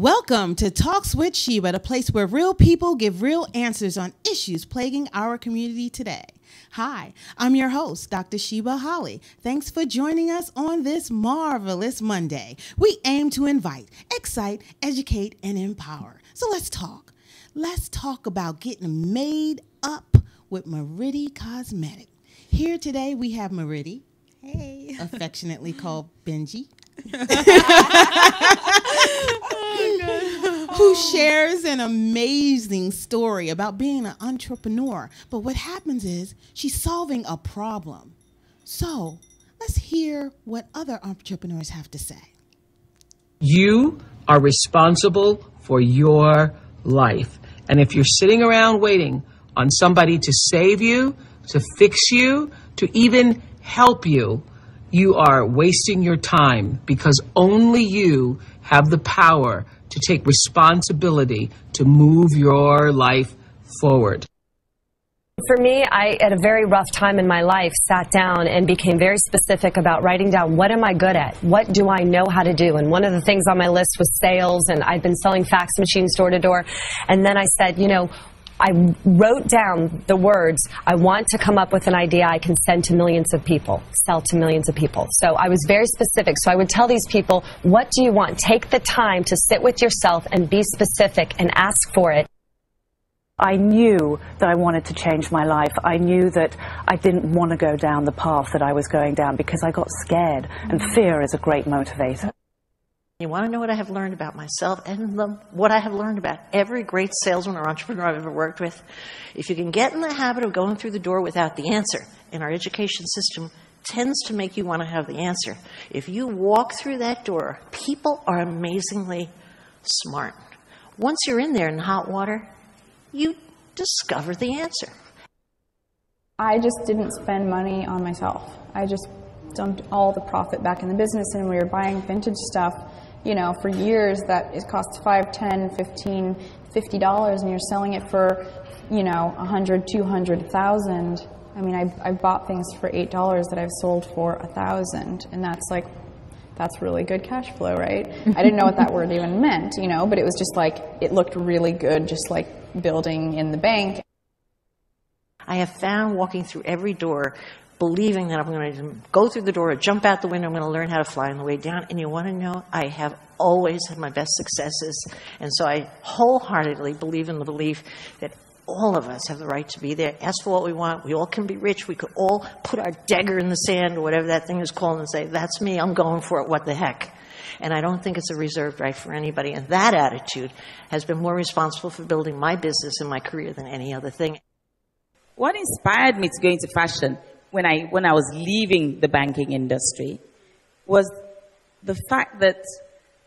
Welcome to Talks with Sheba, the place where real people give real answers on issues plaguing our community today. Hi, I'm your host, Dr. Sheba Holly. Thanks for joining us on this marvelous Monday. We aim to invite, excite, educate, and empower. So let's talk. Let's talk about getting made up with Mauridi Cosmetics. Here today we have Mauridi, hey, affectionately called Benji, who shares an amazing story about being an entrepreneur. But what happens is she's solving a problem. So let's hear what other entrepreneurs have to say. You are responsible for your life. And if you're sitting around waiting on somebody to save you, to fix you, to even help you, you are wasting your time, because only you have the power to take responsibility to move your life forward. For me, I, at a very rough time in my life, sat down and became very specific about writing down, what am I good at? What do I know how to do? And one of the things on my list was sales, and I'd been selling fax machines door to door. And then I said, you know, I wrote down the words, I want to come up with an idea I can send to millions of people, sell to millions of people. So I was very specific. So I would tell these people, what do you want? Take the time to sit with yourself and be specific and ask for it. I knew that I wanted to change my life. I knew that I didn't want to go down the path that I was going down because I got scared, and fear is a great motivator. You want to know what I have learned about myself and what I have learned about every great salesman or entrepreneur I've ever worked with? If you can get in the habit of going through the door without the answer, and our education system tends to make you want to have the answer. If you walk through that door, people are amazingly smart. Once you're in there in hot water, you discover the answer. I just didn't spend money on myself. I just dumped all the profit back in the business, and we were buying vintage stuff, you know, for years that it costs $5, $10, $15, $50, and you're selling it for, you know, $100, $200, $1,000. I mean, I've bought things for $8 that I've sold for $1,000, and that's really good cash flow, right? I didn't know what that word even meant, you know, but it was just like, it looked really good, just like building in the bank. I have found walking through every door, believing that I'm going to go through the door or jump out the window, I'm going to learn how to fly on the way down. And you want to know, I have always had my best successes. And so I wholeheartedly believe in the belief that all of us have the right to be there, ask for what we want. We all can be rich. We could all put our dagger in the sand or whatever that thing is called and say, that's me, I'm going for it, what the heck. And I don't think it's a reserved right for anybody. And that attitude has been more responsible for building my business and my career than any other thing. What inspired me to go into fashion when I was leaving the banking industry was the fact that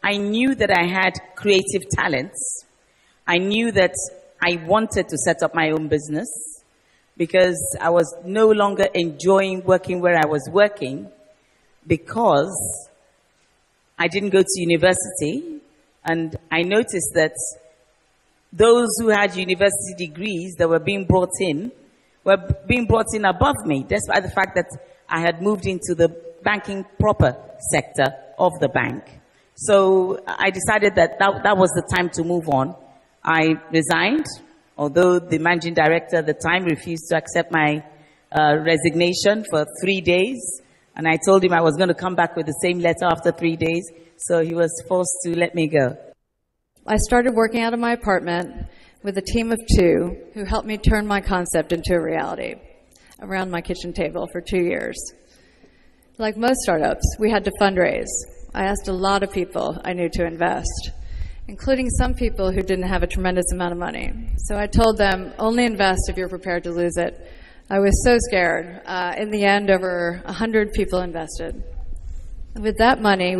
I knew that I had creative talents. I knew that I wanted to set up my own business because I was no longer enjoying working where I was working because I didn't go to university, and I noticed that those who had university degrees that were being brought in were being brought in above me, despite the fact that I had moved into the banking proper sector of the bank. So I decided that was the time to move on. I resigned, although the managing director at the time refused to accept my resignation for 3 days. And I told him I was going to come back with the same letter after 3 days. So he was forced to let me go. I started working out of my apartment with a team of 2 who helped me turn my concept into a reality around my kitchen table for 2 years. Like most startups, we had to fundraise. I asked a lot of people I knew to invest, including some people who didn't have a tremendous amount of money. So I told them, only invest if you're prepared to lose it. I was so scared. In the end, over 100 people invested. With that money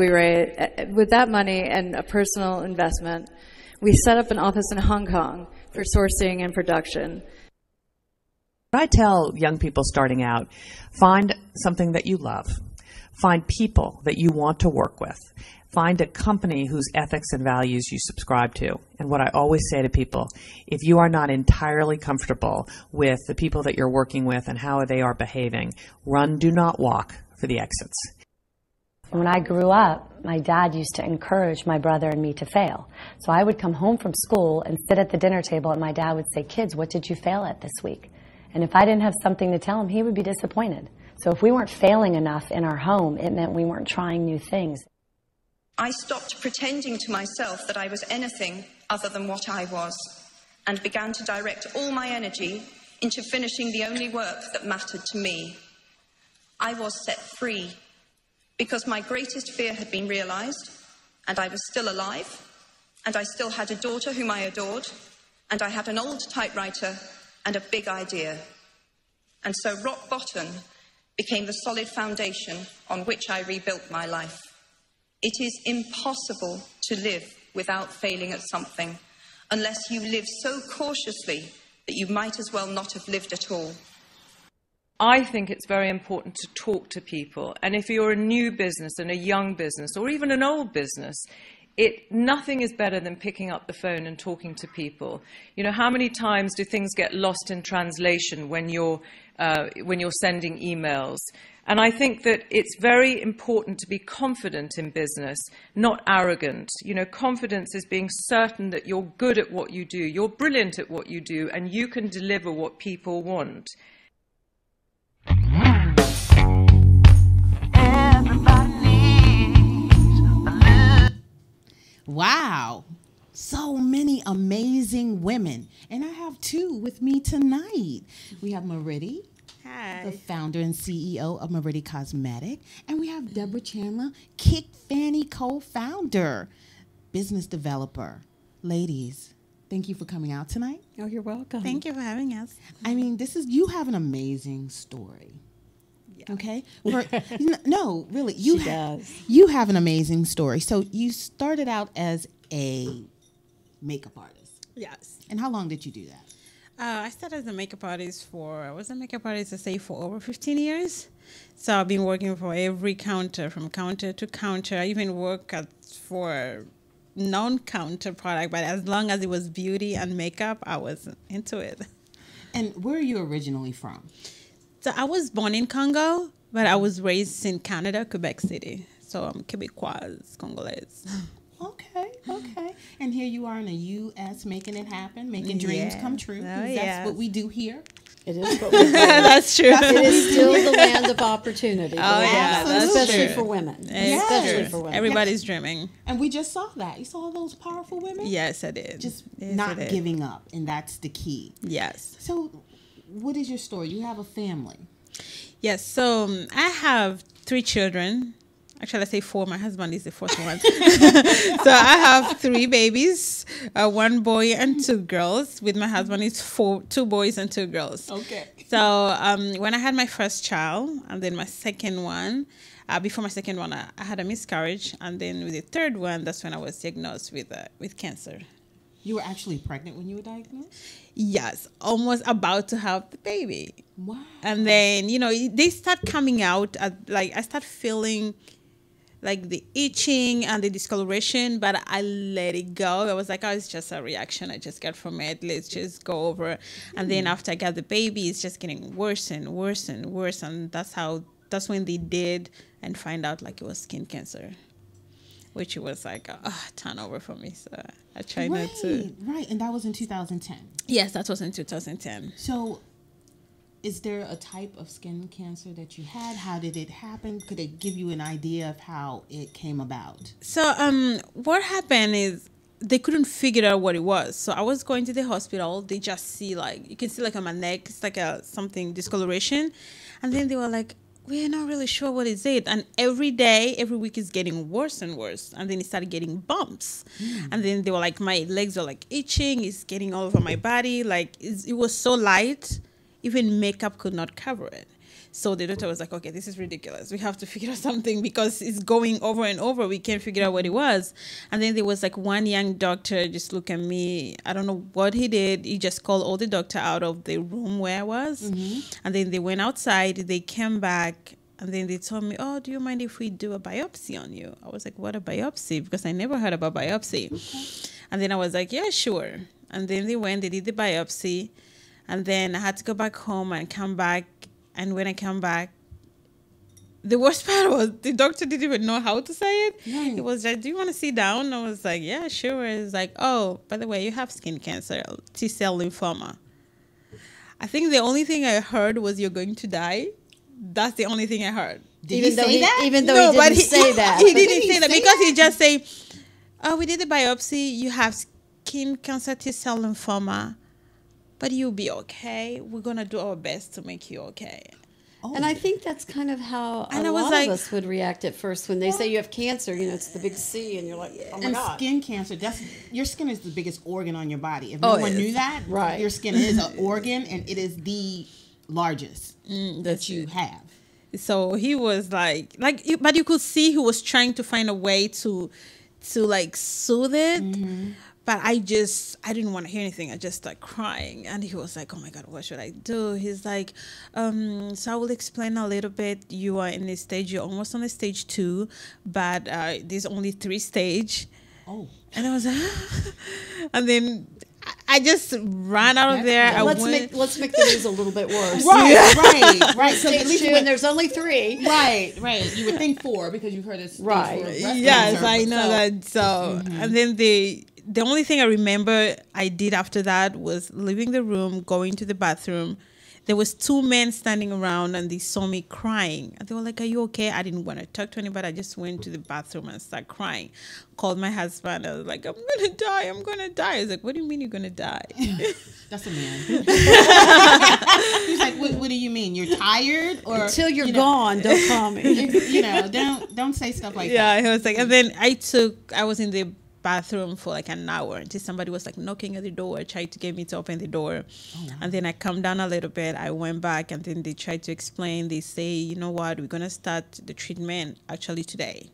and a personal investment, we set up an office in Hong Kong for sourcing and production. I tell young people starting out, find something that you love. Find people that you want to work with. Find a company whose ethics and values you subscribe to. And what I always say to people, if you are not entirely comfortable with the people that you're working with and how they are behaving, run, do not walk for the exits. When I grew up, my dad used to encourage my brother and me to fail. So I would come home from school and sit at the dinner table, and my dad would say, "Kids, what did you fail at this week?" And if I didn't have something to tell him, he would be disappointed. So if we weren't failing enough in our home, it meant we weren't trying new things. I stopped pretending to myself that I was anything other than what I was, and began to direct all my energy into finishing the only work that mattered to me. I was set free, because my greatest fear had been realized, and I was still alive, and I still had a daughter whom I adored, and I had an old typewriter and a big idea. And so rock bottom became the solid foundation on which I rebuilt my life. It is impossible to live without failing at something, unless you live so cautiously that you might as well not have lived at all. I think it's very important to talk to people. And if you're a new business and a young business or even an old business, nothing is better than picking up the phone and talking to people. You know, how many times do things get lost in translation when you're sending emails? And I think that it's very important to be confident in business, not arrogant. You know, confidence is being certain that you're good at what you do, you're brilliant at what you do, and you can deliver what people want. Wow, so many amazing women. And I have two with me tonight. We have Mauridi, the founder and CEO of Mauridi Cosmetics. And we have Debra Chandler, KickFannie co-founder, business developer. Ladies, thank you for coming out tonight. Oh, you're welcome. Thank you for having us. I mean, you have an amazing story. Okay. No, really. You have an amazing story. So you started out as a makeup artist. Yes. And how long did you do that? I started as a makeup artist I was a makeup artist, I say, for over 15 years. So I've been working for every counter, from counter to counter. I even worked for non-counter product, but as long as it was beauty and makeup, I was into it. And where are you originally from? So I was born in Congo, but I was raised in Canada, Quebec City. So I'm Quebecoise, Congolese. Okay. And here you are in the U.S. making it happen, making dreams come true. That's what we do here. It is what we do. That's true. It is still the land of opportunity. Oh, yeah. That's especially true. For women. Especially for women. Everybody's dreaming. And we just saw that. You saw those powerful women? Yes, I did. Just not giving up. And that's the key. Yes. So what is your story? You have a family. Yes. So I have 3 children. Actually, I say 4. My husband is the 4th one. So I have 3 babies, 1 boy and 2 girls. With my husband, it's 2 boys and 2 girls. Okay. So when I had my first child, and then my second one, before my second one, I had a miscarriage, and then with the third one, that's when I was diagnosed with cancer. You were actually pregnant when you were diagnosed? Yes, almost about to have the baby. Wow. And then, they start coming out, I start feeling like the itching and the discoloration, but I let it go. I was like, it's just a reaction I just got from it. Let's just go over. And then after I got the baby, it's just getting worse and worse and worse. And that's when they did and find out like it was skin cancer, which was like a turnover for me. So I tried not to. Right. And that was in 2010. Yes, that was in 2010. So is there a type of skin cancer that you had? How did it happen? Could it give you an idea of how it came about? So what happened is they couldn't figure out what it was. So I was going to the hospital. They just see you can see on my neck, it's like something discoloration. And then they were like, we're not really sure what is it. And every week is getting worse and worse. And then it started getting bumps. And then they were like, my legs are itching. It's getting all over my body. It was so light. Even makeup could not cover it. So the doctor was like, okay, this is ridiculous. We have to figure out something because it's going over and over. We can't figure out what it was. And then there was one young doctor just look at me. I don't know what he did. He just called all the doctor out of the room where I was. Mm-hmm. And then they went outside. They came back. And then they told me, do you mind if we do a biopsy on you? I was like, what a biopsy? Because I never heard about biopsy. Okay. And then I was like, yeah, sure. And then they did the biopsy. And then I had to go back home and come back. And when I come back, the worst part was the doctor didn't even know how to say it. Right. He was like, "Do you want to sit down?" I was like, "Yeah, sure." He's like, "Oh, by the way, you have skin cancer, T-cell lymphoma." I think the only thing I heard was, "You're going to die." That's the only thing I heard. Did he say that? Even though No, he but didn't say that. He didn't say that because he just say, "Oh, we did the biopsy. You have skin cancer, T-cell lymphoma, but you'll be okay. We're gonna do our best to make you okay." And I think that's kind of how And a I was lot like- of us would react at first when they say you have cancer. You know, it's the big C, and you're like, oh my And God. skin cancer, your skin is the biggest organ on your body. If Oh, no it one is. knew that, Right. your skin is an organ, and it is the largest that you have. So he was like, but you could see he was trying to find a way to like soothe it. But I didn't want to hear anything. I just started crying. And he was like, "Oh my God, what should I do?" He's like, so I will explain a little bit. You are in this stage, you're almost on the stage 2, but there's only 3 stage. Oh. And I was like, and then I just ran out of there. Let's make the news a little bit worse. Right. So at Stage least 2, and there's only 3. Right. You would think 4 because you've heard it's Right. Yes, I know that. So, and then the only thing I remember I did after that was leaving the room, going to the bathroom. There was 2 men standing around, and they saw me crying. And they were like, "Are you okay?" I didn't want to talk to anybody. I just went to the bathroom and started crying. Called my husband. I was like, "I'm going to die. I'm going to die." He's like, "What do you mean you're going to die?" That's a man. He's like, what do you mean? You're tired? Or Until you're gone, don't call me. Don't say stuff like that. Yeah, he was like, and then I was in the bathroom for like an hour until somebody was like knocking at the door, tried to get me to open the door. And then I come down a little bit, I went back, and then they tried to explain. They say, "You know what, we're gonna start the treatment actually today.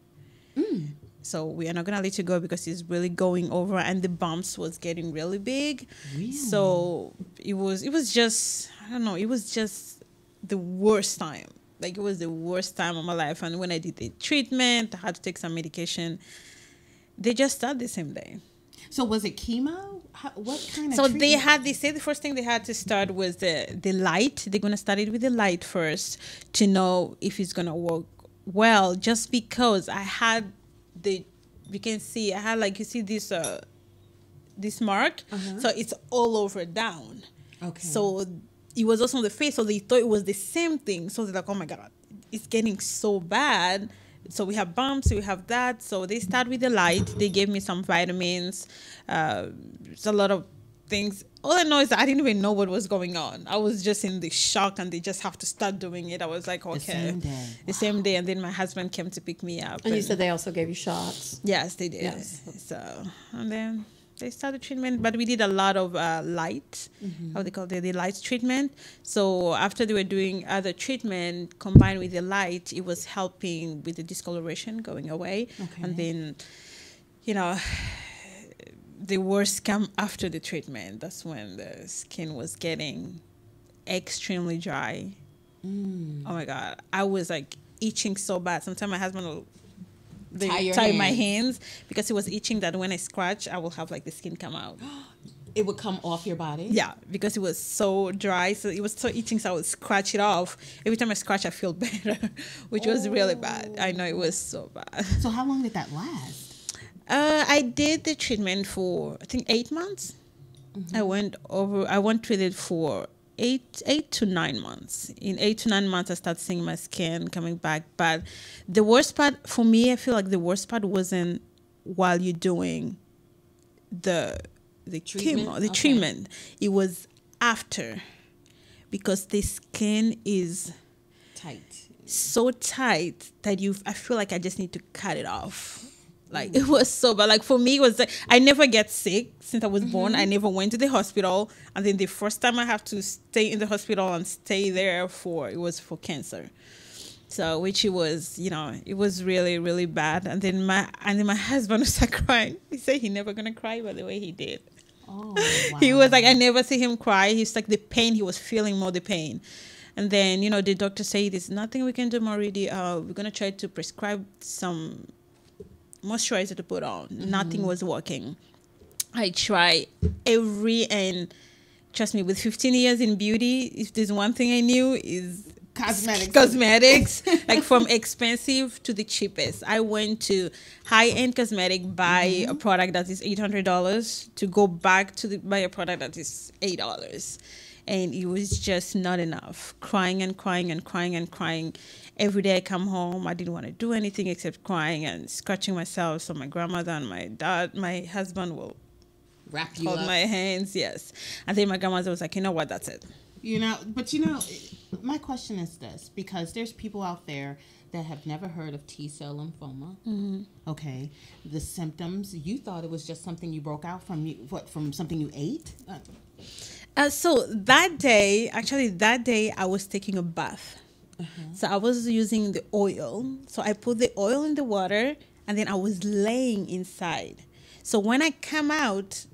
So we are not gonna let you go because it's really going over," and the bumps was getting really big. Really? So it was just, I don't know, it was just the worst time. Like, it was the worst time of my life. And when I did the treatment, I had to take some medication. They just started the same day. So was it chemo? What kind of So treatment? they said the first thing they had to start was the light. They're going to start it with the light first to know if it's going to work well. Just because I had you can see, I had like, you see this mark. So it's all over down. Okay. So it was also on the face. So they thought it was the same thing. So they're like, "Oh my God, it's getting so bad." So we have bumps, we have that. So they start with the light. They gave me some vitamins. It's a lot of things. All I know is that I didn't even know what was going on. I was just in the shock, and they just have to start doing it. I was like, okay. The same day. The same day. And then my husband came to pick me up. And you said they also gave you shots. Yes, they did. Yes. So, and then they started treatment, but we did a lot of light, how they call it, the light treatment. So after they were doing other treatment combined with the light, it was helping with the discoloration going away. Okay. And then, you know, the worst came after the treatment. That's when the skin was getting extremely dry. Oh my God. I was like itching so bad. Sometimes my husband will tie my hands because it was itching, that when I scratch, I will have like the skin come out. It would come off your body? Yeah, because it was so dry. So it was so itching, so I would scratch it off. Every time I scratch, I feel better, which was really bad. I know, it was so bad. So how long did that last? I did the treatment for, I think, 8 months. I went with it for 8 to 9 months. In 8 to 9 months, I started seeing my skin coming back. But the worst part for me, I feel like the worst part wasn't while you're doing the treatment? chemo, the treatment. It was after, because the skin is Tight. so tight that I feel like I just need to cut it off. Like, it was so bad. Like, for me, it was like, I never get sick since I was born. I never went to the hospital. And then the first time I have to stay in the hospital and stay there it was for cancer. So, which it was, it was really, really bad. And then my husband started crying. He said he never gonna cry, by the way he did. Oh, wow. He was like, I never see him cry. He's like, the pain, he was feeling more the pain. And then, the doctor said, there's nothing we can do, Mauridi. We're gonna try to prescribe some moisturizer to put on. Nothing was working. I try and trust me, with 15 years in beauty, if there's one thing I knew is cosmetics, like from expensive to the cheapest. I went to high-end cosmetic, buy a product that is $800 to go back to buy a product that is $8. And it was just not enough. Crying and crying and crying and crying. Every day I come home, I didn't want to do anything except crying and scratching myself. So my grandmother and my husband will wrap you hold up. my hands, yes. And then my grandmother was like, you know what, that's it. My question is this, because there's people out there that have never heard of T-cell lymphoma. Mm-hmm. Okay, the symptoms, you thought it was just something you broke out from something you ate? So that day, I was taking a bath. So I was using the oil. So I put the oil in the water, and then I was laying inside. So when I come out,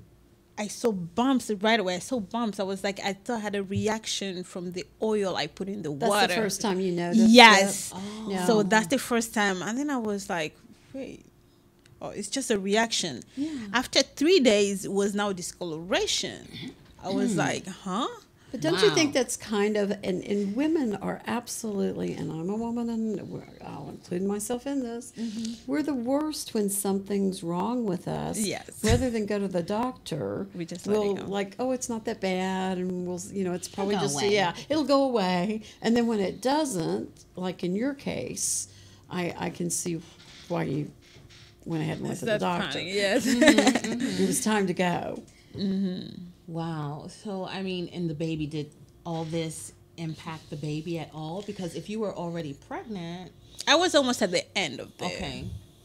I saw bumps right away. I was like, I thought I had a reaction from the oil I put in the water. That's the first time you noticed Yes. Yeah. So that's the first time. And then I was like, wait, it's just a reaction. Yeah. After 3 days, it was now discoloration. I was like, huh? But don't you think that's kind of, and women are absolutely, and I'm a woman and I'll include myself in this, we're the worst when something's wrong with us. Yes. Rather than go to the doctor, we'll like, oh, it's not that bad, and we'll, it's probably It'll go just, away. it'll go away. And then when it doesn't, like in your case, I can see why you went ahead and went to the doctor. Yes. It was time to go. Wow. So, and the baby, did all this impact the baby at all? Because if you were already pregnant... I was almost at the end of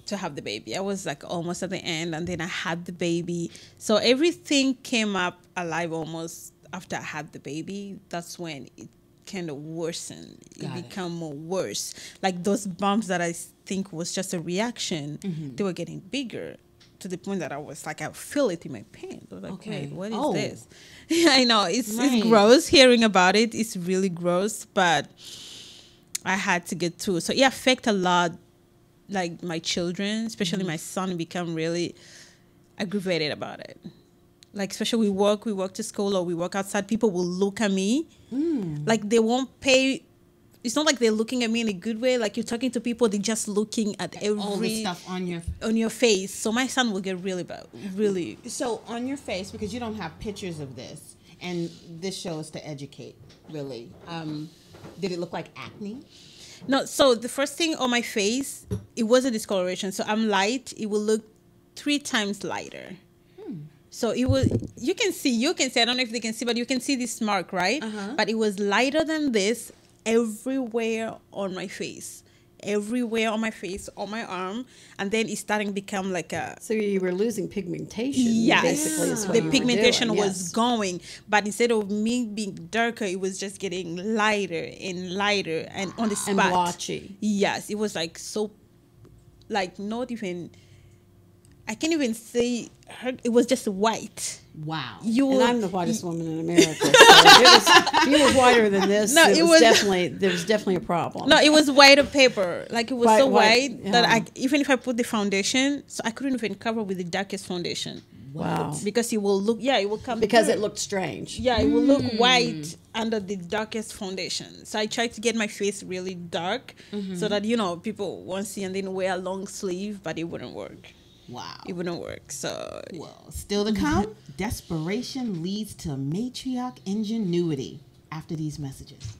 to have the baby. I was like almost at the end, and then I had the baby. So everything came up alive almost after I had the baby. That's when it kind of worsened. It became more worse. Like those bumps that I think was just a reaction, they were getting bigger. To the point that I was like, I feel it in my pants. I was like, wait, what is this? I know, it's gross hearing about it. It's really gross, but I had to get through. So it affected a lot, like my children, especially my son, become really aggravated about it. Like, especially we walk to school or we walk outside, people will look at me. Like they won't pay. It's not like they're looking at me in a good way. Like you're talking to people, they're just looking at all the stuff on your face. So my son will get really bad, really. So on your face, because you don't have pictures of this, and this show is to educate, really. Did it look like acne? No. So the first thing on my face, it was a discoloration. So I'm light. It will look 3 times lighter. So it was. You can see. I don't know if they can see, but you can see this mark, right? But it was lighter than this. Everywhere on my face, on my arm, and then it's starting to become like a... So you were losing pigmentation, basically is what the you pigmentation were doing. was going, but instead of me being darker, it was just getting lighter and lighter and on the spot. And blotchy. Yes, it was like so, like not even... I can't even say it was just white. Wow. And I'm the whitest woman in America. So if you were whiter than this, there was definitely a problem. No, it was white paper. Like it was so white that even if I put the foundation, so I couldn't even cover with the darkest foundation. Wow. Because it will look, it will come because through. It looked strange. Yeah, it will look white under the darkest foundation. So I tried to get my face really dark so that, people won't see and then wear a long sleeve, but it wouldn't work. Wow. It wouldn't work. So, well, still to come, desperation leads to matriarch ingenuity after these messages.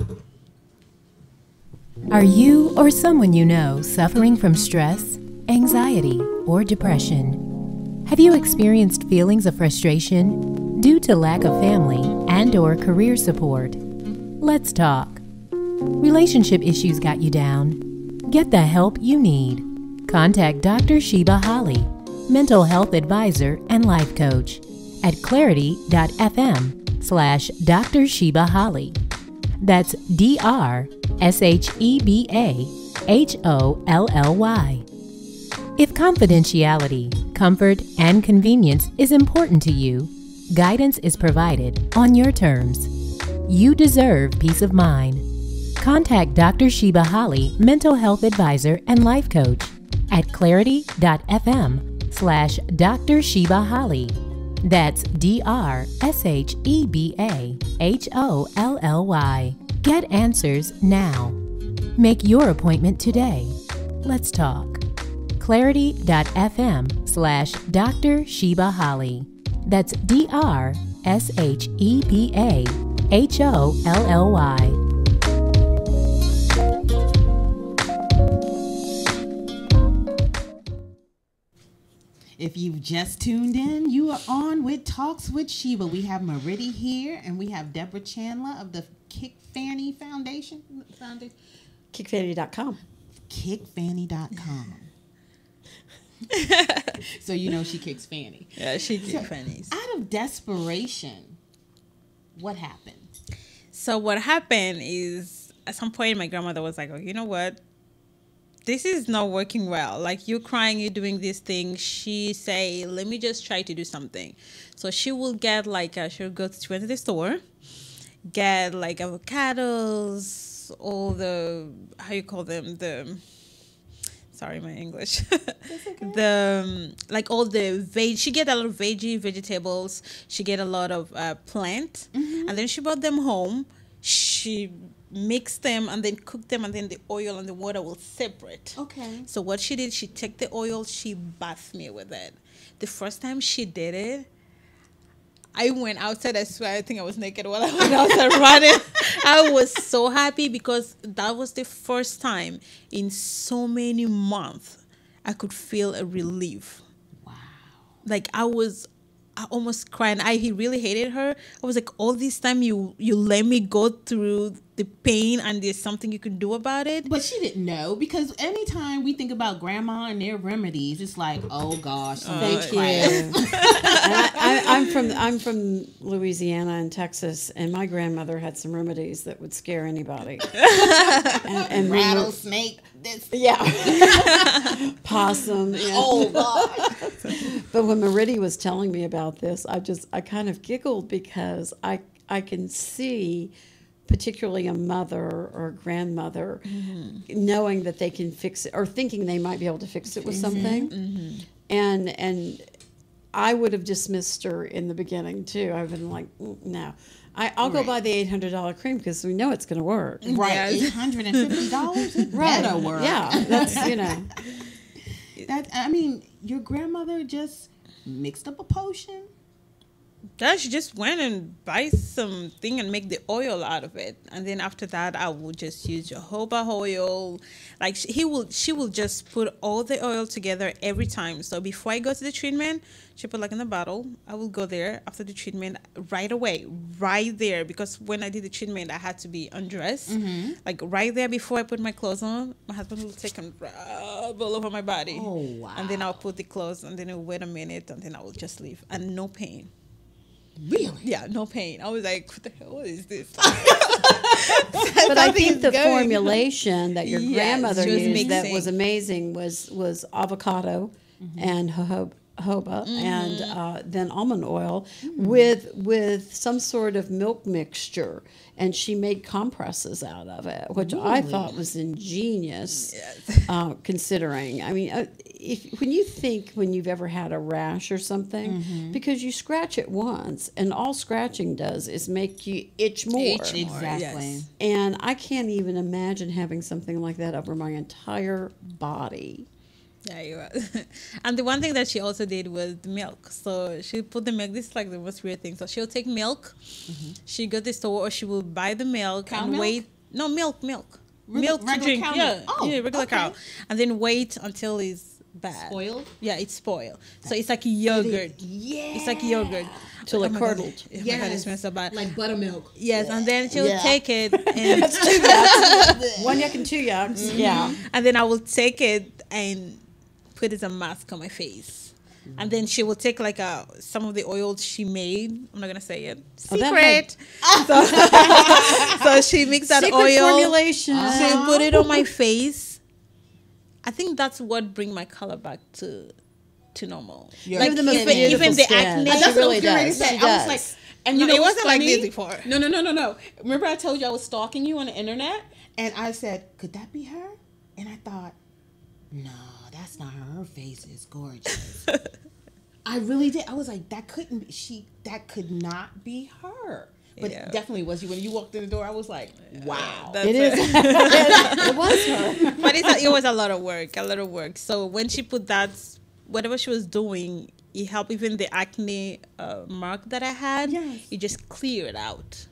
Are you or someone you know suffering from stress, anxiety, or depression? Have you experienced feelings of frustration due to lack of family and/or career support? Let's talk. Relationship issues got you down? Get the help you need. Contact Dr. Sheba Holly, mental health advisor and life coach at clarity.fm/Dr. Sheba Holly. That's DrShebaHolly. If confidentiality, comfort, and convenience is important to you, guidance is provided on your terms. You deserve peace of mind. Contact Dr. Sheba Holly, mental health advisor and life coach at clarity.fm/Dr. Sheba Holly. That's DrShebaHolly. Get answers now. Make your appointment today. Let's talk. Clarity.fm/Dr. Sheba Holly. That's DrShebaHolly. If you've just tuned in, you are on with Talks with Sheba. We have Mauridi here, and we have Debra Chandler of the KickFannie Foundation. KickFannie.com. KickFannie.com. So you know she kicks Fannie. Yeah, she kicks fannies. Out of desperation, what happened? So what happened is, at some point, my grandmother was like, "Oh, you know what? This is not working well. Like, you're crying, you're doing this thing." She say, "Let me just try to do something." So she will get she'll go to the store, get like avocados, all the, how you call them, sorry, my English. All the she get a lot of vegetables. She get a lot of plant, and then she brought them home. She mix them and then cook them, and then the oil and the water will separate. Okay. So what she did, she took the oil, she bathed me with it. The first time she did it, I went outside. I swear, I think I was naked while I went outside running. I was so happy because that was the first time in so many months I could feel a relief. Wow. Like I almost cried. He really hated her. I was like, all this time you let me go through the pain, and there's something you can do about it. But she didn't know, because anytime we think about grandma and their remedies, it's like, oh gosh, thank you. I'm from Louisiana and Texas, and my grandmother had some remedies that would scare anybody. and rattlesnake. Possum. Yeah. Oh God. But when Mauridi was telling me about this, I kind of giggled, because I can see, particularly a mother or a grandmother, knowing that they can fix it, or thinking they might be able to fix it with something. And I would have dismissed her in the beginning too. I've been like, no. I'll go buy the $800 cream because we know it's going to work. Right, $850. It better work. Yeah, that's That, I mean, your grandmother just mixed up a potion. Yeah, she just went and buy something and make the oil out of it, and then after that, I will just use jojoba oil. Like she will just put all the oil together every time. So before I go to the treatment, she put in a bottle. I will go there after the treatment right away, right there, because when I did the treatment, I had to be undressed, like right there before I put my clothes on. My husband will take and rub all over my body. Oh wow! And then I'll put the clothes, and then I'll wait a minute, and then I will just leave, and no pain. Really? Yeah, no pain. I was like, what the hell is this? But I think the formulation that your grandmother used that was amazing was avocado and jojoba and then almond oil with some sort of milk mixture. And she made compresses out of it, which I thought was ingenious, considering. I mean, when you've ever had a rash or something, because you scratch it once, and all scratching does is make you itch more. Exactly. Yes. And I can't even imagine having something like that over my entire body. Yeah, you're right. And the one thing that she also did was the milk. So she put the milk. This is the most weird thing. So she'll take milk. She go to the store, or she will buy the milk wait. No, milk. Milk to drink. Regular cow. And then wait until it's bad. Spoiled? Yeah, it's spoiled. So it's like yogurt. It's like yogurt. Till it curdled. Yeah, God, it smells so bad. Like buttermilk. Yes, and then she'll take it. And That's 2 yucks. 1 yuck and 2 yucks. Yeah. And then I will take it and put it as a mask on my face. And then she will take some of the oil she made. I'm not gonna say it. Secret. So she mixed that Secret oil. Formulation. She put it on my face. I think that's what bring my color back to normal. Like even the acne. That's what really I was getting ready to does. say. She I was does. like, and No, you know it what's wasn't like funny? this before. No. Remember I told you I was stalking you on the internet, and I said, could that be her? And I thought, no, that's not her. Her face is gorgeous. I really did. I was like, that couldn't be that could not be her. But definitely was you. When you walked in the door, I was like, wow. It is. It was her. But it was a lot of work. So when she put that, whatever she was doing, it helped even the acne mark that I had. Yes. It just cleared out.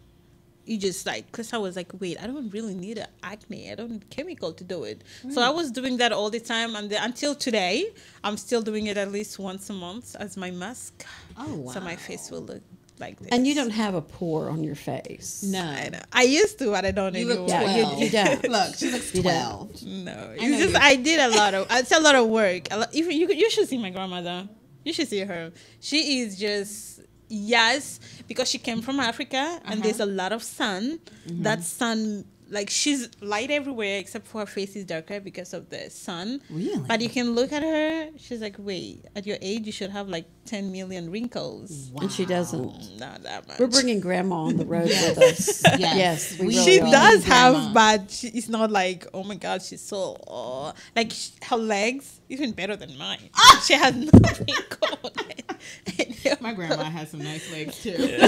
You just like, because I was like, wait, I don't really need an acne. I don't need chemical to do it. So I was doing that all the time. And until today, I'm still doing it at least once a month as my mask. Oh, wow. So my face will look like this. And you don't have a pore on your face. No. I used to, but I don't You anymore. look 12. You don't. Look, she looks 12. No. It's just, I did a lot of, it's a lot of work. You should see my grandmother. You should see her. She is just... Yes, because she came from Africa and there's a lot of sun. That sun, like she's light everywhere except for her face is darker because of the sun. Really? But you can look at her, she's like, wait, at your age you should have like 10 million wrinkles. Wow. And she doesn't. Not that much. We're bringing Grandma on the road with us. Yes, we She really does are. have, but it's not like, oh my God, she's so, like her legs, even better than mine. She has no wrinkle. My grandma has some nice legs too.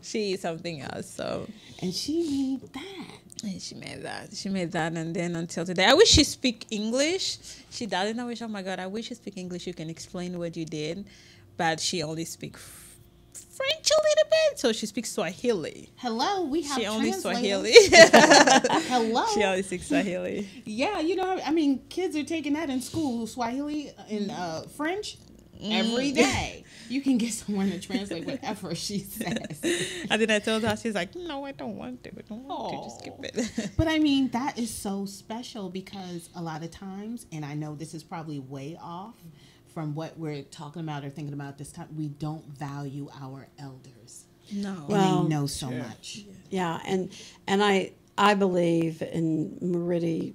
She is something else. So, and she made that. And she made that, and then until today, I wish she speak English. She doesn't. I wish, oh my God, I wish she speak English. You can explain what you did, but she only speak French a little bit, so she speaks Swahili. Hello, we have she only Swahili. Hello, she only speaks Swahili. Yeah, you know, I mean, kids are taking that in school, Swahili and French. Every day you can get someone to translate whatever she says. And then I told her, she's like, no, I don't want to. I don't want to. Just skip it. But I mean, that is so special because a lot of times, and I know this is probably way off from what we're talking about or thinking about this time, we don't value our elders. No. Well, they know so much. Yeah, and I believe in Mauridi.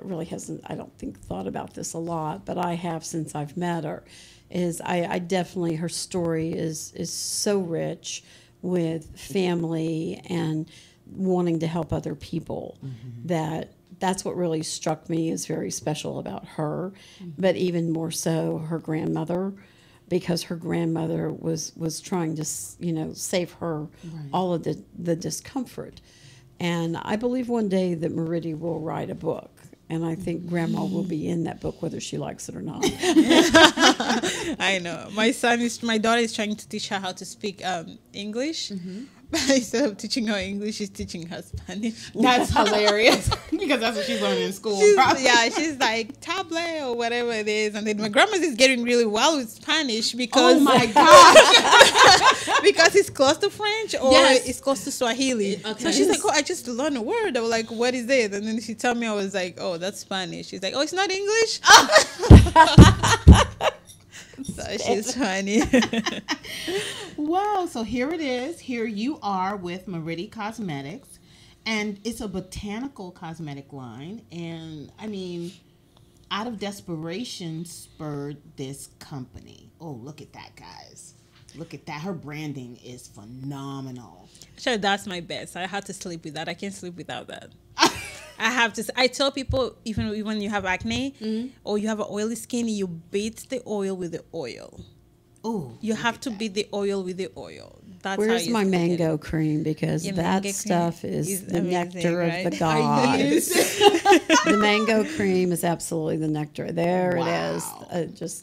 Really hasn't, I don't think, thought about this a lot, but I have since I've met her. I definitely, her story is so rich with family and wanting to help other people. That's what really struck me is very special about her, but even more so her grandmother, because her grandmother was trying to, save her all of the discomfort. And I believe one day that Mauridi will write a book. And I think Grandma will be in that book whether she likes it or not. I know. My daughter is trying to teach her how to speak English. But instead of teaching her English, she's teaching her Spanish. That's hilarious. Because that's what she's learning in school. She's like table or whatever it is. And then my grandma is getting really well with Spanish because... Oh my gosh. because it's close to French or it's close to Swahili. Okay. So she's like, oh, I just learned a word. I was like, what is it? And then she told me, I was like, oh, that's Spanish. She's like, oh, it's not English? So she's funny. Wow. So here it is. Here you are with Mauridi Cosmetics. And it's a botanical cosmetic line. And I mean, out of desperation spurred this company. Oh, look at that, guys. Look at that. Her branding is phenomenal. Sure, that's my best. I have to sleep with that. I can't sleep without that. I have to. I tell people, even when you have acne or you have an oily skin, you beat the oil with the oil. Oh, you have to beat the oil with the oil. That's Where's how my mango cream? Because that stuff is the nectar of the gods. The mango cream is absolutely the nectar. There it is.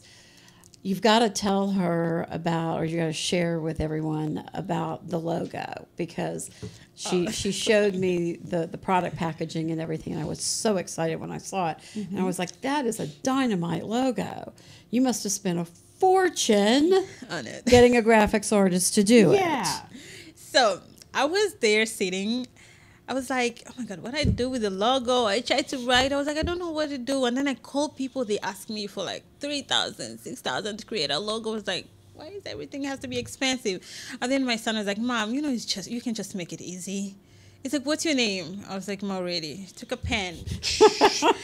You've got to tell her about, or you got to share with everyone about the logo, because she showed me the product packaging and everything, and I was so excited when I saw it. And I was like, that is a dynamite logo. You must have spent a fortune on it, getting a graphics artist to do it. So I was there sitting. I was like, oh my God, what do I do with the logo? I tried to write. I was like, I don't know what to do. And then I called people. They asked me for like $3,000, $6,000 to create a logo. I was like, why is everything has to be expensive? And then my son was like, Mom, you can just make it easy. He's like, what's your name? I was like, Mauridi. He took a pen.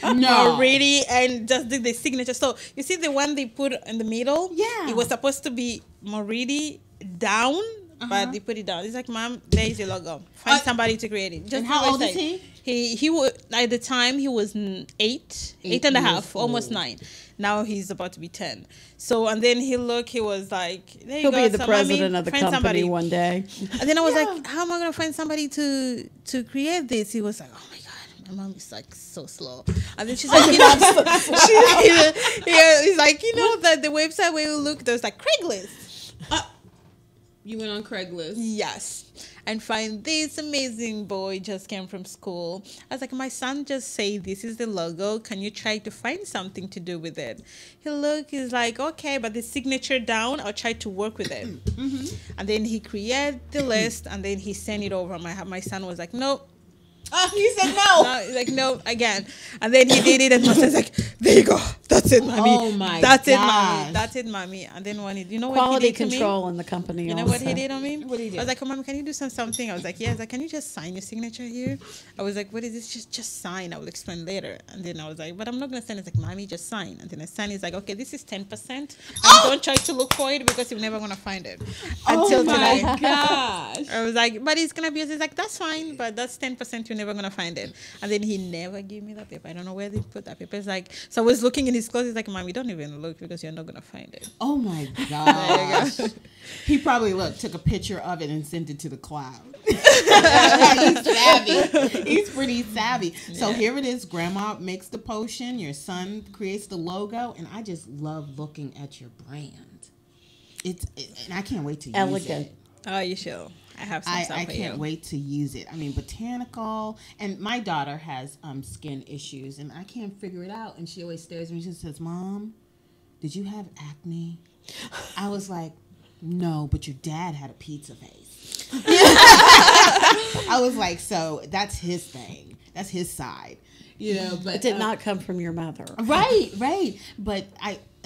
Mauridi, and just did the signature. So you see the one they put in the middle? Yeah. It was supposed to be Mauridi down, but they put it down. He's like, Mom, there is a logo. Find somebody to create it. Just and how old is he? He was, at the time, he was 8 and a half, almost 9. Now he's about to be 10. So, and then he was like, there you He'll go. be the president of the company one day. And then I was like, how am I going to find somebody to create this? He was like, oh my God, my mom is like so slow. And then she's like, he's like, the website where you look, there's like Craigslist. You went on Craigslist? Yes. And find this amazing boy just came from school. I was like, my son just say this is the logo. Can you try to find something to do with it? He's like, okay, but the signature down, I'll try to work with it. And then he created the list and then he sent it over. My son was like, nope. He said no. No. He's like, no, again. And then he did it and my son's like, there you go. That's it, mommy. Oh my That's gosh. it, mommy. That's it, mommy. And then when quality what he did control to me? in the company. You know what he did on me? What did he do? I was like, oh, Mom, can you do something? I was like, yes. Like, can you just sign your signature here? I was like, what is this? Just sign. I will explain later. And then I was like, but I'm not going to sign. It's like, Mommy, just sign. And then I signed. He's like, okay, this is 10%. And don't try to look for it because you're never going to find it. Until today. Gosh. I was like, but it's going to be, he's like, that's fine. But that's 10%. You're never going to find it. And then he never gave me that paper. I don't know where they put that paper. It's like, so I was looking in his clothes. He's like, Mommy, don't even look because you're not going to find it. Oh my gosh. He probably took a picture of it and sent it to the cloud. He's savvy. He's pretty savvy. So here it is. Grandma makes the potion. Your son creates the logo. And I just love looking at your brand. And I can't wait to use it. Oh, you should. I have some stuff I for can't you. wait to use it. I mean, Botanical, and my daughter has skin issues, and I can't figure it out. And she always stares at me. She says, Mom, did you have acne? I was like, no, but your dad had a pizza face. I was like, so that's his thing. That's his side. But it did not come from your mother. Right. But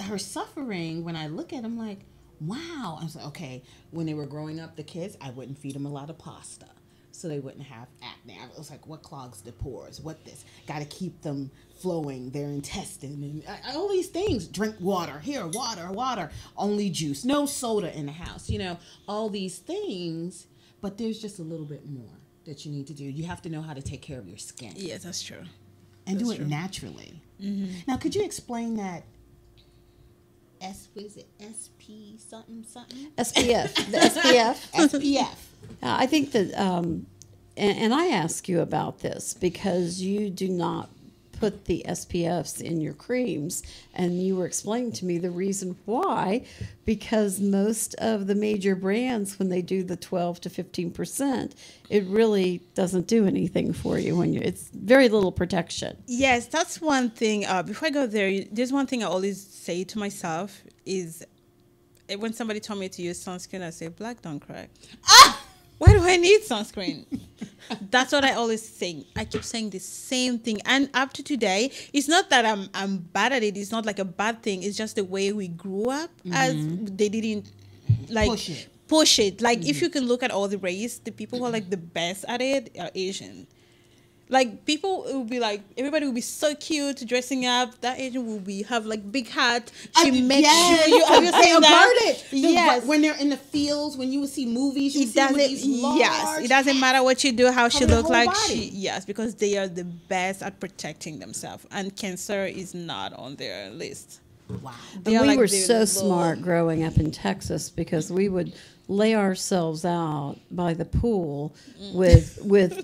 her suffering, when I look at him, like, wow. I was like, okay, when they were growing up, the kids, I wouldn't feed them a lot of pasta so they wouldn't have acne. I was like, what clogs the pores? What this? Got to keep them flowing, their intestine, and all these things. Drink water. Here, water. Only juice. No soda in the house. All these things. But there's just a little bit more that you need to do. You have to know how to take care of your skin. Yes, that's true. And do it naturally. Now, could you explain that? What is it? SP something? SPF. The SPF. SPF. I think that, and I ask you about this because you do not put the SPFs in your creams, and you were explaining to me the reason why, because most of the major brands, when they do the 12 to 15%, it really doesn't do anything for you it's very little protection. Yes, that's one thing. Before I go there's one thing I always say to myself is when somebody told me to use sunscreen, I say, black don't crack. Why do I need sunscreen? That's what I always say. I keep saying the same thing. And up to today, it's not that I'm bad at it. It's not like a bad thing. It's just the way we grew up as they didn't like push it. Like if you can look at all the race, the people who are like the best at it are Asian. Like people will be like, everybody will be so cute dressing up. That Asian will have like big hat. She makes sure you have seen that. Yes, when they're in the fields, when you would see movies, you see them with these large it doesn't matter what you do, how she look like. Body. Yes, because they are the best at protecting themselves, and cancer is not on their list. Wow, we were so smart growing up in Texas because we would lay ourselves out by the pool with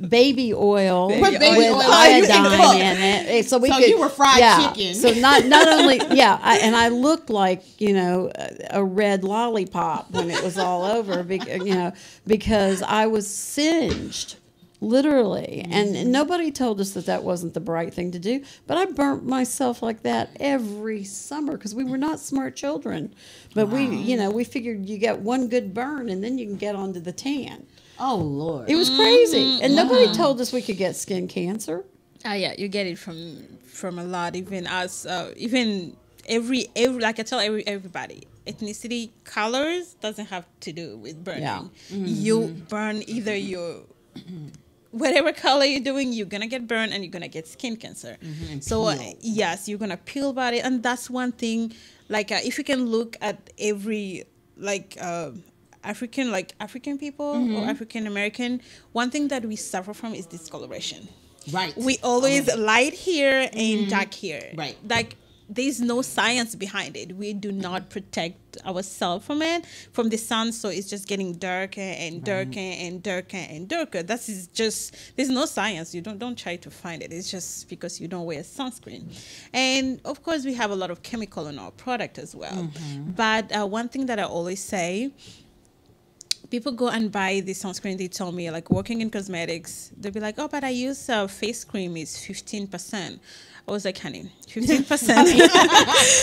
baby oil with iodine in it, so we could. You were fried chicken. So not only and I looked like a red lollipop when it was all over, because I was singed. Literally. And nobody told us that wasn't the right thing to do. But I burnt myself like that every summer because we were not smart children. But we figured you get one good burn and then you can get onto the tan. Oh, Lord. It was crazy. And nobody told us we could get skin cancer. Yeah, you get it from a lot. Even us, even every like I tell everybody, ethnicity, colors doesn't have to do with burning. Yeah. You burn either your whatever color you're doing, you're gonna get burned and you're gonna get skin cancer. So yes, you're gonna peel about it, and that's one thing. Like if you can look at every African people or African American, one thing that we suffer from is discoloration. Right. We always light here and dark here. Right. Like, there's no science behind it. We do not protect ourselves from it, from the sun, so it's just getting darker and darker and darker and darker. That is just, there's no science. You don't try to find it. It's just because you don't wear sunscreen. And of course, we have a lot of chemical in our product as well. But one thing that I always say, people go and buy the sunscreen. They tell me, like, working in cosmetics, they'll be like, oh, but I use face cream is 15%. I was like, honey, 15%.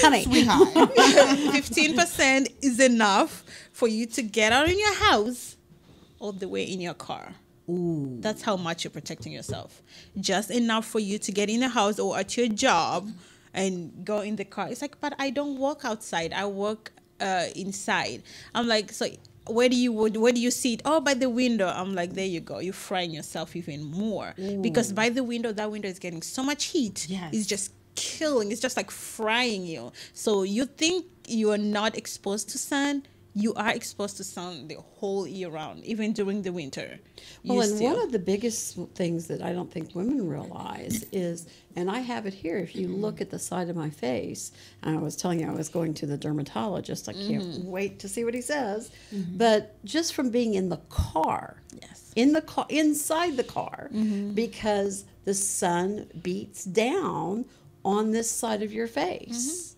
Honey. Sweetheart. 15% is enough for you to get out in your house all the way in your car. Ooh. That's how much you're protecting yourself. Just enough for you to get in the house or at your job and go in the car. It's like, but I don't work outside. I work inside. I'm like, so where do you see it? Oh, by the window. I'm like, there you go. You're frying yourself even more. Ooh. Because by the window, that window is getting so much heat. Yes. It's just killing. It's just like frying you. So you think you are not exposed to sun. You are exposed to sun the whole year round, even during the winter. Well, and one of the biggest things that I don't think women realize is, and I have it here, if you look at the side of my face, and I was telling you I was going to the dermatologist, I can't wait to see what he says, but just from being in the car, in the car, inside the car, because the sun beats down on this side of your face.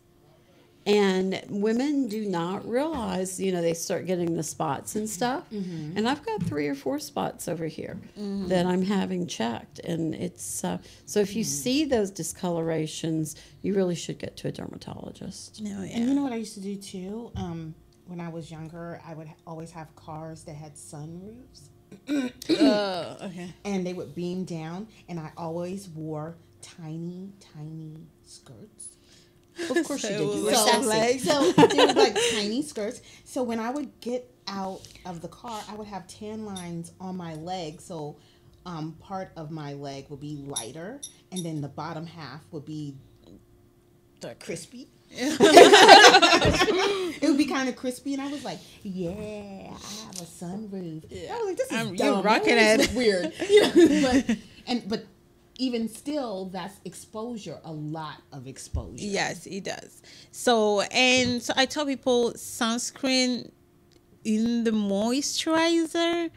And women do not realize, they start getting the spots and stuff. And I've got 3 or 4 spots over here that I'm having checked. And it's, so if you see those discolorations, you really should get to a dermatologist. No, yeah. And you know what I used to do too? When I was younger, I would always have cars that had sunroofs. Okay. And they would beam down, and I always wore tiny, tiny skirts. Of course you did. You were sassy. So they were like tiny skirts. So when I would get out of the car, I would have tan lines on my leg. So part of my leg would be lighter, and then the bottom half would be crispy. It would be kind of crispy, and I was like, "Yeah, I have a sunroof." Yeah. I was like, "This is dumb. You're rocking it. Weird." But even still, that's exposure, a lot of exposure. Yes, it does. So I tell people sunscreen in the moisturizer,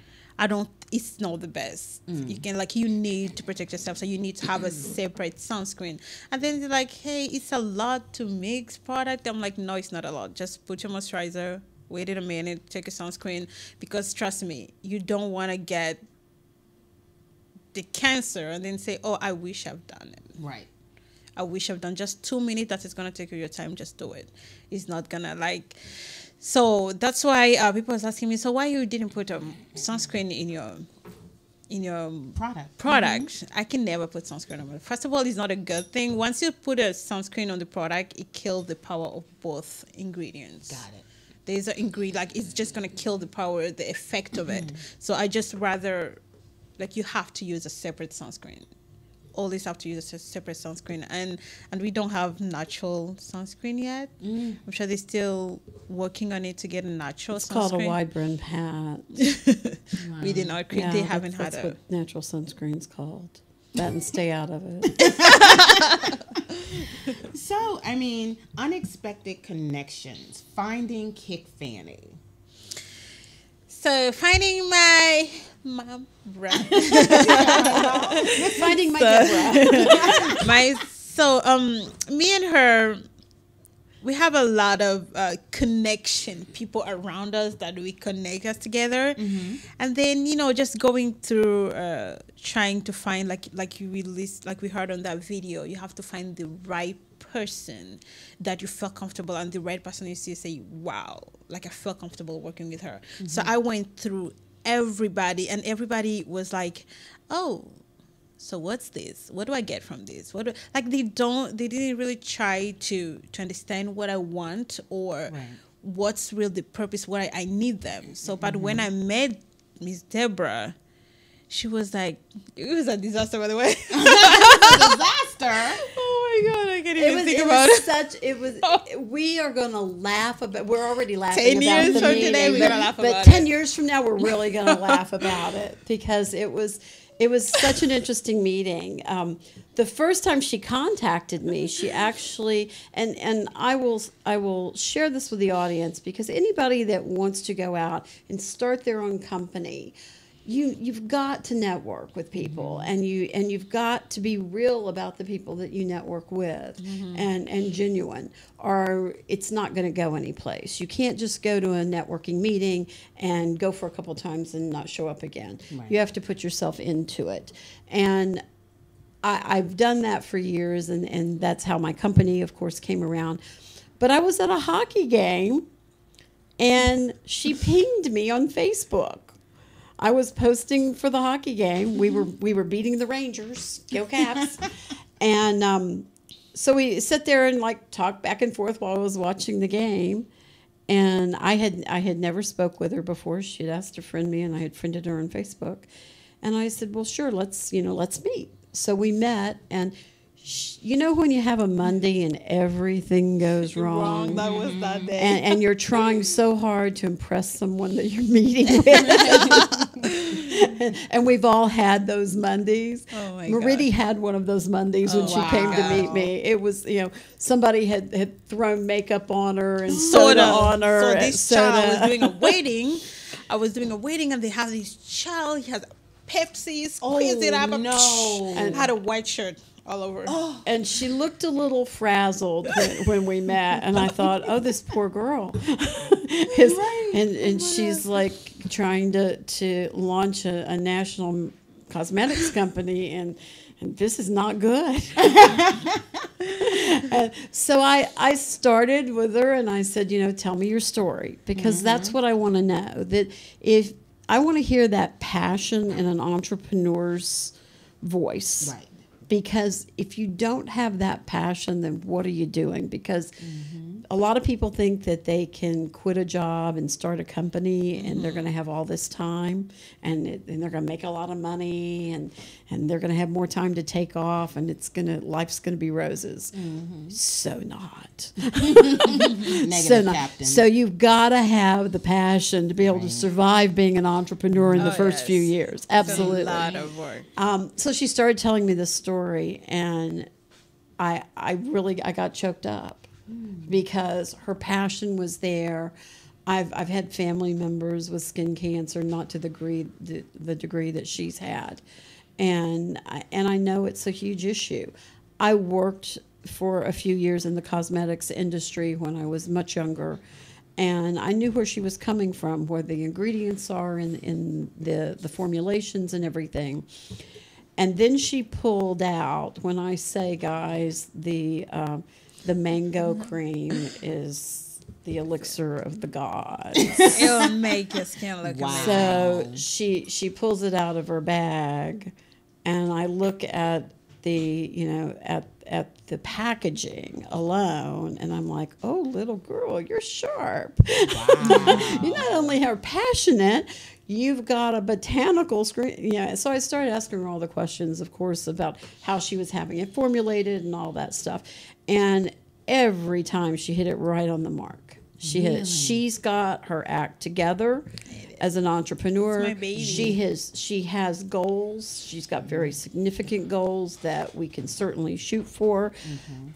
it's not the best. You need to protect yourself, so you need to have a separate sunscreen. And then they're like, hey, it's a lot to mix product. I'm like, no, it's not a lot. Just put your moisturizer, wait a minute, take a sunscreen, because trust me, you don't want to get the cancer and then say, oh, I wish I've done it. Right. I wish I've done just 2 minutes. That is going to take you your time. Just do it. It's not going to so that's why people are asking me, so why you didn't put sunscreen in your product? I can never put sunscreen on it. First of all, it's not a good thing. Once you put a sunscreen on the product, it kills the power of both ingredients. Got it. There's an ingredient, it's just going to kill the power, the effect of it. So I just rather, you have to use a separate sunscreen. Always have to use a separate sunscreen, and we don't have natural sunscreen yet. I'm sure they're still working on it to get a natural sunscreen. It's called a wide brim hat. We did not create. They haven't had that's what natural sunscreen's called. That and stay out of it. So, unexpected connections. Finding KickFannie. So finding my brother. Finding my Debra. Me and her, we have a lot of connection, people around us that we connect us together. And then, just going through trying to find, like we heard on that video, you have to find the right person that you feel comfortable, and the right person you see say, wow, I feel comfortable working with her. So I went through everybody, and everybody was like, oh, so what's this? What do I get from this? They didn't really try to understand what I want or what's really the purpose, what I need them. So, but when I met Miss Debra, she was like, it was a disaster, by the way. Disaster? Oh my God, I can't even think about it. We are going to laugh about. We're already laughing 10 about years the from meeting, today, we're going to laugh about but it. 10 years from now, we're really going to laugh about it because it was such an interesting meeting. The first time she contacted me, she actually, and I will share this with the audience because anybody that wants to go out and start their own company, you've got to network with people, and you've got to be real about the people that you network with, and genuine, or it's not going to go anyplace. You can't just go to a networking meeting and go for a couple times and not show up again. Right. You have to put yourself into it, and I've done that for years, and that's how my company, of course, came around. But I was at a hockey game, and she pinged me on Facebook. I was posting for the hockey game. We were beating the Rangers. Go Caps. And so we sat there and like talked back and forth while I was watching the game. And I had never spoke with her before. She had asked to friend me, and I had friended her on Facebook. And I said, well, sure, let's meet. So we met, and you know when you have a Monday and everything goes wrong? That was that day. And you're trying so hard to impress someone that you're meeting with. And we've all had those Mondays. Oh my Mauridi had one of those Mondays when she came to meet me. It was, somebody had thrown makeup on her and soda on her. So this child was doing a wedding. I was doing a wedding, and they have this child. He has Pepsi, squeezed it up. No. And had a white shirt all over. Oh. And she looked a little frazzled when we met, and I thought, oh, this poor girl. And she's like trying to launch a national cosmetics company, and this is not good. And so I started with her, and I said, tell me your story, because that's what I want to know. That if I want to hear that passion in an entrepreneur's voice. Right. Because if you don't have that passion, then what are you doing? Because a lot of people think that they can quit a job and start a company, and they're going to have all this time, and they're going to make a lot of money, and they're going to have more time to take off, and life's going to be roses. So not. Negative Captain. So you've got to have the passion to be able to survive being an entrepreneur in the first few years. Absolutely. It's a lot of work. So she started telling me this story, and I got choked up because her passion was there. I've had family members with skin cancer, not to the degree that she's had, and I know it's a huge issue. I worked for a few years in the cosmetics industry when I was much younger, and I knew where she was coming from, where the ingredients are in the formulations and everything. And then she pulled out, when I say, guys, the mango cream is the elixir of the gods. It'll make your skin look amazing. So she pulls it out of her bag, and I look at the at the packaging alone, and I'm like, oh, little girl, you're sharp. Wow. You not only are passionate, you've got a botanical screen. Yeah. So I started asking her all the questions, of course, about how she was having it formulated and all that stuff. And every time she hit it right on the mark. She's got her act together as an entrepreneur. It's my baby. She has goals. She's got very significant goals that we can certainly shoot for.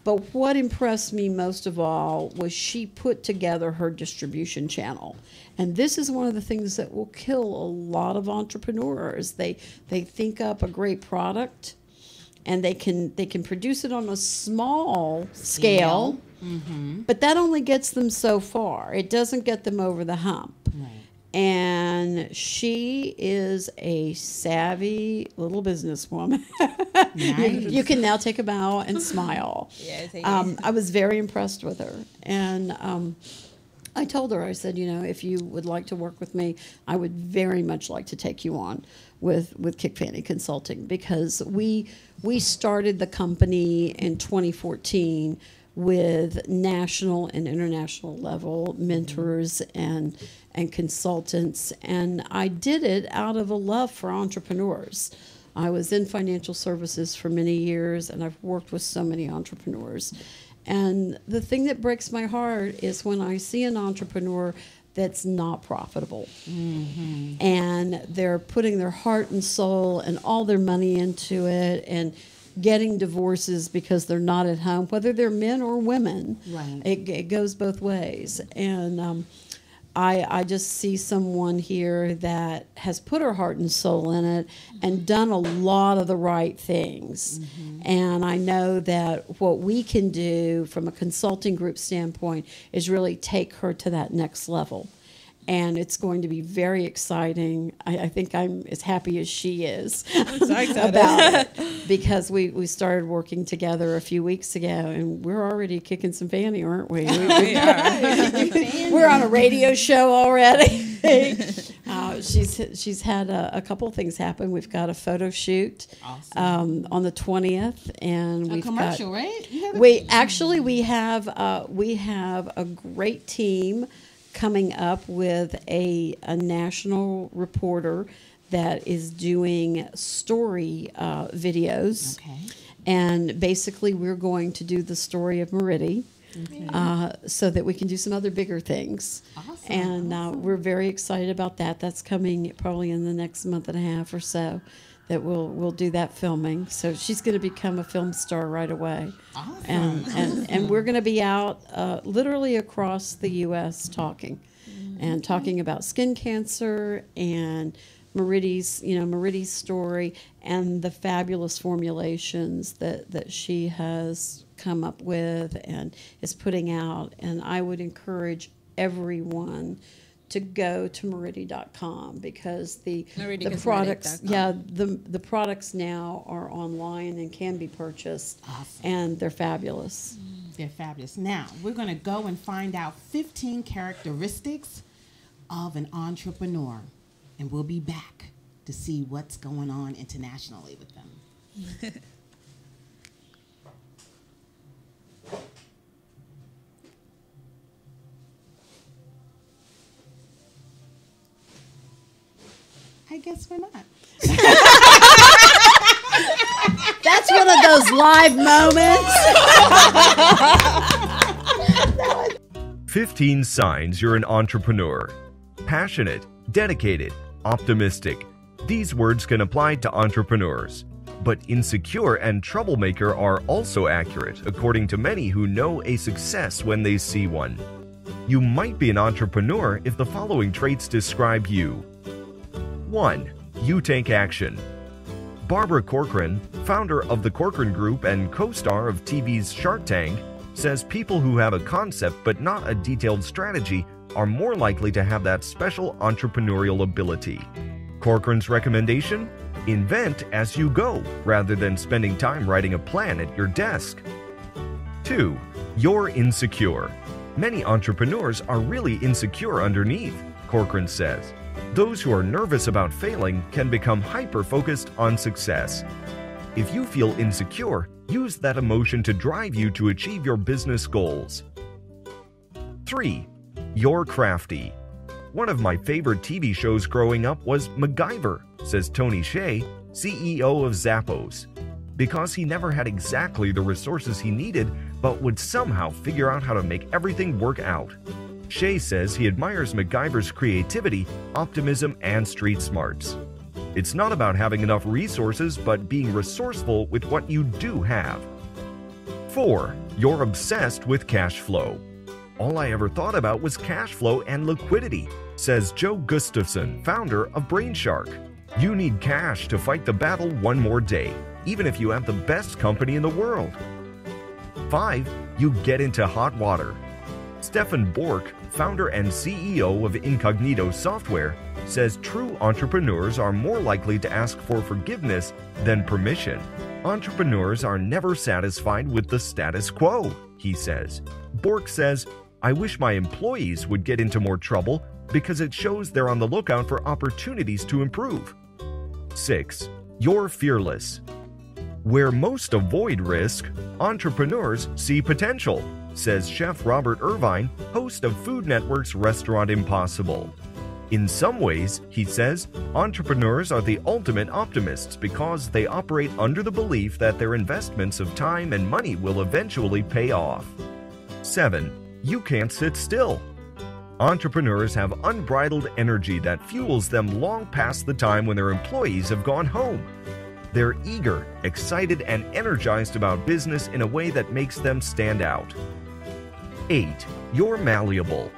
But what impressed me most of all was she put together her distribution channel. And this is one of the things that will kill a lot of entrepreneurs. They think up a great product, and they can produce it on a small scale. But that only gets them so far. It doesn't get them over the hump. Right. And she is a savvy little businesswoman. Nice. You can now take a bow and smile. Yes, I was very impressed with her. And I told her, I said, if you would like to work with me, I would very much like to take you on with KickFannie Consulting, because we started the company in 2014 with national and international level mentors and consultants. And I did it out of a love for entrepreneurs. I was in financial services for many years, and I've worked with so many entrepreneurs. And the thing that breaks my heart is when I see an entrepreneur that's not profitable. And they're putting their heart and soul and all their money into it and getting divorces because they're not at home, whether they're men or women. Right. It goes both ways. And I just see someone here that has put her heart and soul in it and done a lot of the right things. And I know that what we can do from a consulting group standpoint is really take her to that next level. And it's going to be very exciting. I think I'm as happy as she is about it, because we started working together a few weeks ago, and we're already kicking some fanny, aren't we? We are. We're on a radio show already. She's had a couple of things happen. We've got a photo shoot on the 20th, and we've commercial, got, right? We have a great team coming up with a national reporter that is doing story videos. And basically we're going to do the story of Mauridi, so that we can do some other bigger things. And we're very excited about that. That's coming probably in the next month and a half or so, that we'll do that filming. So she's going to become a film star right away. And we're going to be out literally across the U.S. talking about skin cancer and Mauridi's story and the fabulous formulations that she has come up with and is putting out. And I would encourage everyone to go to Mauridi.com, because the products, the products now are online and can be purchased, and they're fabulous. They're fabulous. Now we're going to go and find out 15 characteristics of an entrepreneur, and we'll be back to see what's going on internationally with them. I guess we're not. That's one of those live moments. 15 signs you're an entrepreneur. Passionate, dedicated, optimistic. These words can apply to entrepreneurs. But insecure and troublemaker are also accurate, according to many who know a success when they see one. You might be an entrepreneur if the following traits describe you. 1. You take action. Barbara Corcoran, founder of the Corcoran Group and co-star of TV's Shark Tank, says people who have a concept but not a detailed strategy are more likely to have that special entrepreneurial ability. Corcoran's recommendation? Invent as you go, rather than spending time writing a plan at your desk. 2. You're insecure. Many entrepreneurs are really insecure underneath, Corcoran says. Those who are nervous about failing can become hyper-focused on success. If you feel insecure, use that emotion to drive you to achieve your business goals. 3. You're crafty. One of my favorite TV shows growing up was MacGyver, says Tony Hsieh, CEO of Zappos, because he never had exactly the resources he needed, but would somehow figure out how to make everything work out. Hsieh says he admires MacGyver's creativity, optimism, and street smarts. It's not about having enough resources, but being resourceful with what you do have. 4. You're obsessed with cash flow. All I ever thought about was cash flow and liquidity, says Joe Gustafson, founder of Brainshark. You need cash to fight the battle one more day, even if you have the best company in the world. 5. You get into hot water. Stefan Bork, founder and CEO of Incognito Software, says true entrepreneurs are more likely to ask for forgiveness than permission. Entrepreneurs are never satisfied with the status quo, he says. Bork says, I wish my employees would get into more trouble because it shows they're on the lookout for opportunities to improve. 6. You're fearless. Where most avoid risk, entrepreneurs see potential, says Chef Robert Irvine, host of Food Network's Restaurant Impossible. In some ways, he says, entrepreneurs are the ultimate optimists because they operate under the belief that their investments of time and money will eventually pay off. 7. You can't sit still. Entrepreneurs have unbridled energy that fuels them long past the time when their employees have gone home. They're eager, excited, and energized about business in a way that makes them stand out. 8. You're malleable.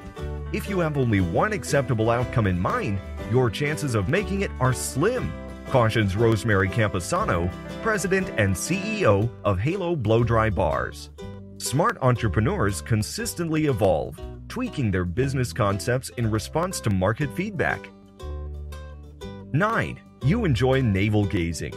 If you have only one acceptable outcome in mind, your chances of making it are slim, cautions Rosemary Camposano, President and CEO of Halo Blow-Dry Bars. Smart entrepreneurs consistently evolve, tweaking their business concepts in response to market feedback. 9. You enjoy navel-gazing.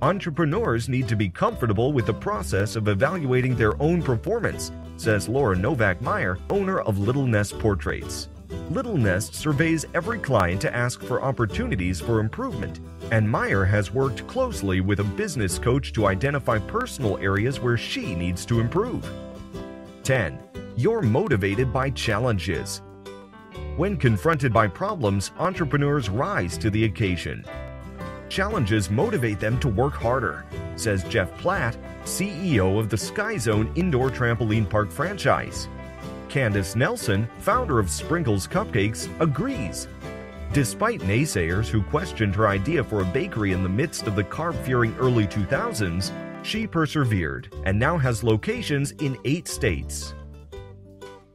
Entrepreneurs need to be comfortable with the process of evaluating their own performance, says Laura Novak-Meyer, owner of Little Nest Portraits. Little Nest surveys every client to ask for opportunities for improvement, and Meyer has worked closely with a business coach to identify personal areas where she needs to improve. 10. You're motivated by challenges. When confronted by problems, entrepreneurs rise to the occasion. Challenges motivate them to work harder, says Jeff Platt, CEO of the Sky Zone Indoor Trampoline Park franchise. Candace Nelson, founder of Sprinkles Cupcakes, agrees. Despite naysayers who questioned her idea for a bakery in the midst of the carb-fearing early 2000s, she persevered and now has locations in 8 states.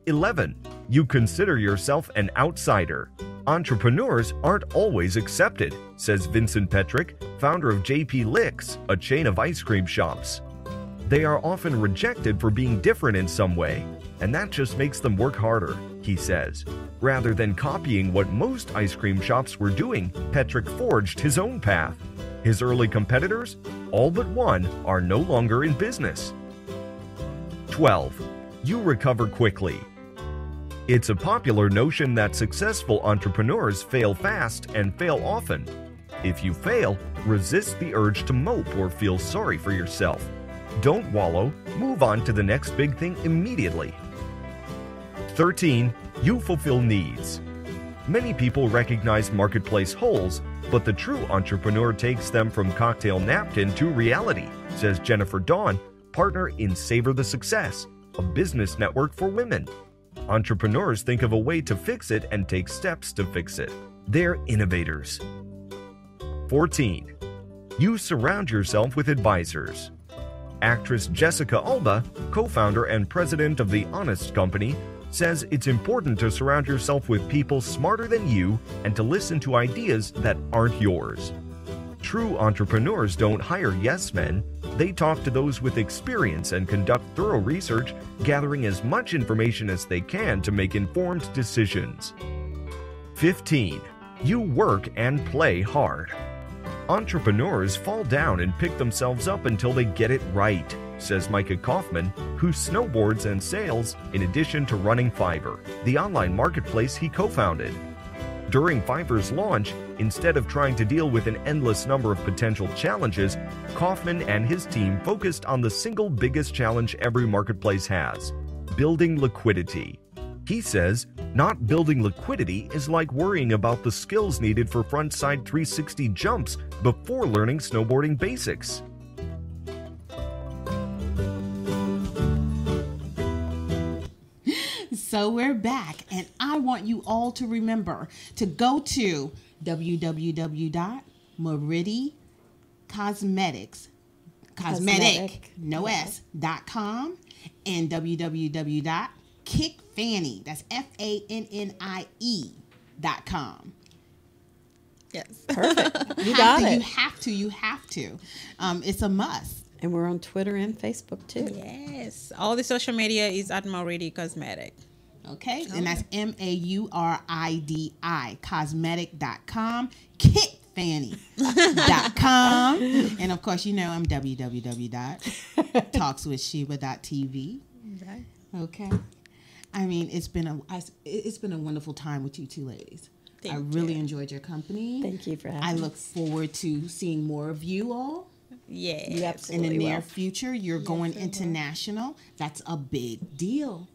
11. You consider yourself an outsider. Entrepreneurs aren't always accepted, says Vincent Petrick, founder of JP Licks, a chain of ice cream shops. They are often rejected for being different in some way, and that just makes them work harder, he says. Rather than copying what most ice cream shops were doing, Petrick forged his own path. His early competitors, all but one, are no longer in business. 12. You recover quickly. It's a popular notion that successful entrepreneurs fail fast and fail often. If you fail, resist the urge to mope or feel sorry for yourself. Don't wallow, move on to the next big thing immediately. 13. You fulfill needs. Many people recognize marketplace holes, but the true entrepreneur takes them from cocktail napkin to reality, says Jennifer Dawn, partner in Savor the Success, a business network for women. Entrepreneurs think of a way to fix it and take steps to fix it. They're innovators. 14. You surround yourself with advisors. Actress Jessica Alba, co-founder and president of The Honest Company, says it's important to surround yourself with people smarter than you and to listen to ideas that aren't yours. True entrepreneurs don't hire yes men. They talk to those with experience and conduct thorough research, gathering as much information as they can to make informed decisions. 15. You work and play hard. Entrepreneurs fall down and pick themselves up until they get it right, says Micah Kaufman, who snowboards and sails in addition to running Fiverr, the online marketplace he co-founded. During Fiverr's launch, instead of trying to deal with an endless number of potential challenges, Kaufman and his team focused on the single biggest challenge every marketplace has: building liquidity. He says, not building liquidity is like worrying about the skills needed for frontside 360 jumps before learning snowboarding basics. So we're back, and I want you all to remember to go to www.Mauridi Cosmetics, .com, and www.KickFannie, that's FANNIE.com. Yes. Perfect. You got it. You have to. It's a must. And we're on Twitter and Facebook too. Yes. All the social media is at Mauridi Cosmetics. Okay. And that's MAURIDI, cosmetic.com, KickFannie.com. And of course, you know, I'm www.talkswithsheba.tv. Okay. I mean, it's been a wonderful time with you two ladies. I really enjoyed your company. Thank you for having me. I look forward to seeing more of you all. Yeah. You absolutely in the near future. You're going international. That's a big deal.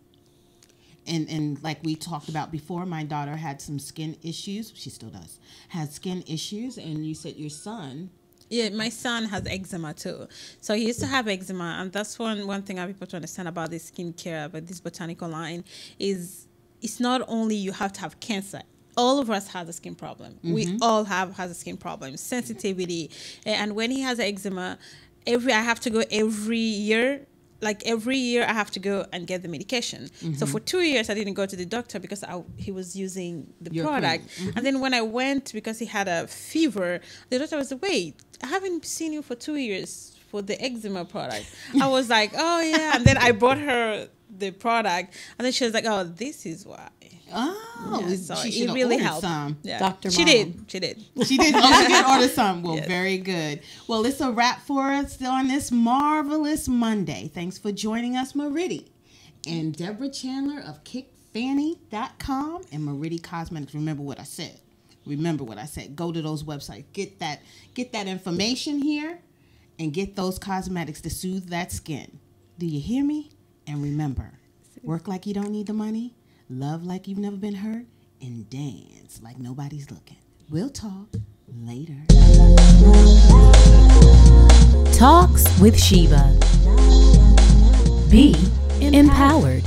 And like we talked about before, my daughter had some skin issues. She still does. Had skin issues, and you said your son. Yeah, my son has eczema too. So he used to have eczema, and that's one thing I want people to understand about this skincare, about this botanical line, is it's not only you have to have cancer. All of us have a skin problem. We all has a skin problem, sensitivity. And when he has eczema, I have to go every year. Like every year, I have to go and get the medication. So for 2 years, I didn't go to the doctor because he was using the product. And then when I went, because he had a fever, the doctor was like, wait, I haven't seen you for 2 years for the eczema product. I was like, oh, yeah. And then I brought her the product. And then she was like, oh, this is why. Oh, yeah, so she it really helped. Some. Yeah. Dr. She did. She did. Oh, she did order some. Well, yes. Very good. Well, it's a wrap for us on this marvelous Monday. Thanks for joining us, Mauridi. And Debra Chandler of KickFannie.com and Mauridi Cosmetics. Remember what I said. Go to those websites. Get that information here and get those cosmetics to soothe that skin. Do you hear me? And remember, work like you don't need the money. Love like you've never been hurt, and dance like nobody's looking. We'll talk later. Talks with Sheba. Be empowered.